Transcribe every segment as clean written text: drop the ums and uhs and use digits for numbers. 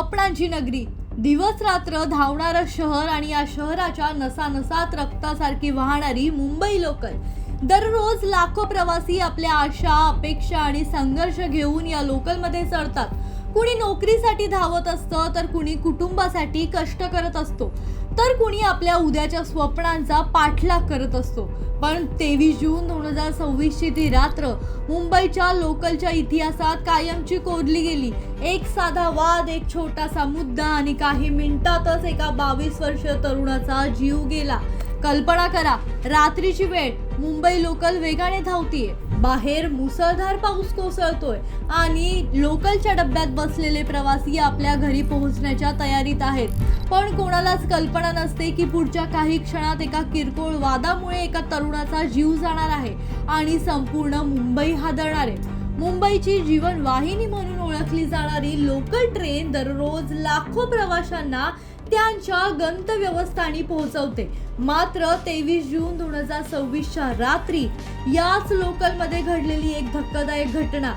स्वप्नांची नगरी, दिवस रात्र धावणारं शहर आणि या शहराच्या नसानसात रक्तासारखी वाहणारी मुंबई लोकल। दररोज लाखो प्रवासी आपल्या आशा, अपेक्षा आणि संघर्ष घेऊन या लोकलमध्ये चढतात। कुणी नोकरीसाठी धावत असतं, तर कुणी कुटुंबासाठी कष्ट करत असतो, तर कुणी आपल्या उद्याच्या स्वप्नांचा पाठलाग करत असतो। पण 23 जून 2026 ची ती रात्र मुंबईच्या लोकलच्या इतिहासात कायमची कोरली गेली। एक साधा वाद, एक छोटासा मुद्दा आणि काही मिनिटातच एका 22 वर्षीय तरुणाचा जीव गेला। कल्पना करा, रात्रीची वेळ, मुंबई लोकल वेगाने धावतीये, बाहेर मुसळधार पाऊस कोसळतोय आणि लोकलच्या डब्यात बसलेले प्रवासी आपल्या घरी पोहोचण्याच्या तयारीत आहेत। पण कोणालाच कल्पना नसते की पुढच्या काही क्षणात एका किरकोळ वादामुळे एका तरुणाचा जीव जाणार आहे आणि संपूर्ण मुंबई हादरणार आहे। मुंबईची जीवनवाहिनी म्हणून ओळखली जाणारी लोकल ट्रेन दररोज लाखो प्रवाशांना त्यांच्या गंतव्यस्थानी पोहोचवते। मात्र 23 जून 2026 च्या रात्री याच लोकलमध्ये घडलेली एक धक्कादायक घटना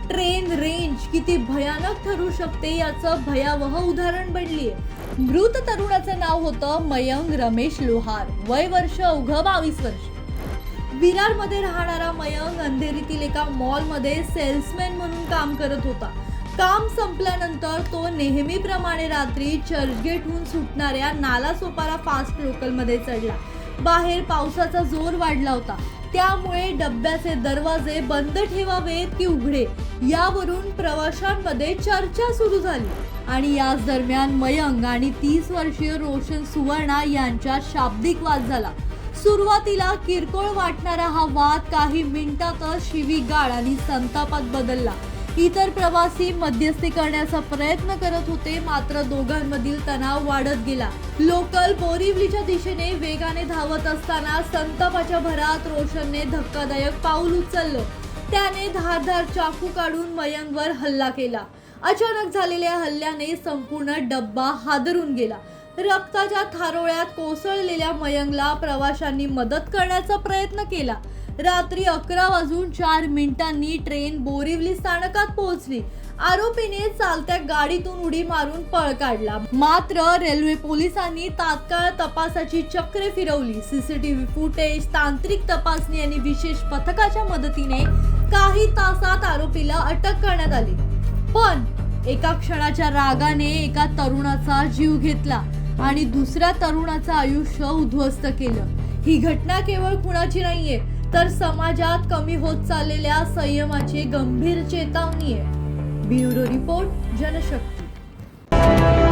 ट्रेन रेंज किती भयानक ठरू शकते याचं भयावह उदाहरण बनलीये। मृत तरुणाचं नाव होतं मयंक रमेश लोहार, वय वर्ष अवघं 22 वर्ष। विरारमध्ये राहणारा मयंक अंधेरीतील एका मॉलमध्ये सेल्समॅन म्हणून काम करत होता। काम संपल्यानंतर तो नेहमीप्रमाणे रात्री चर्चगेटहून सुटणाऱ्या नालासोपारा फास्ट लोकलमध्ये चढला। बाहेर पावसाचा जोर वाढला होता, त्यामुळे डब्याचे दरवाजे बंद ठेवावेत की उघडे यावरून प्रवाशांमध्ये चर्चा सुरू झाली आणि याच दरम्यान मयंक आणि 30 वर्षीय रोशन सुवर्णा यांच्यात शाब्दिक वाद झाला। सुरुवातीला किरकोळ वाटणारा हा वाद काही मिनिटातच शिवीगाळ आणि संतापात बदलला। इतर प्रवासी मध्यस्थी करण्याचा प्रयत्न करत होते, मात्र दोघांमधील तणाव वाढत गेला। लोकल बोरिवलीच्या दिशेने वेगाने धावत असताना संतापाच्या भरात रोशनने धक्कादायक पाऊल उचललं। त्याने धारदार चाकू काढून मयंकवर हल्ला केला। अचानक झालेल्या हल्ल्याने संपूर्ण डब्बा हादरून गेला। रक्ताच्या थारोळ्यात कोसळलेल्या मयंकला प्रवाशांनी मदत करण्याचा प्रयत्न केला। रात्री 11:04 ट्रेन बोरिवली स्थानकात पोहोचली। आरोपीने चालत्या गाडीतून उडी मारून पळ काढला, मात्र रेल्वे पोलिसांनी तात्काळ तपासाची चक्रे फिरवली। सीसीटीव्ही फुटेज, तांत्रिक तपासणी आणि विशेष पथकाच्या मदतीने काही तासात आरोपीला अटक करण्यात आली। पण एका क्षणाच्या रागाने एका तरुणाचा जीव घेतला आणि दुसऱ्या तरुणाचं आयुष्य उद्ध्वस्त केलं। ही घटना केवळ कुणाची नाहीये, तर समाजात कमी होत चाललेल्या संयमाची गंभीर चेतावणी आहे। Bureau report, Janshakti.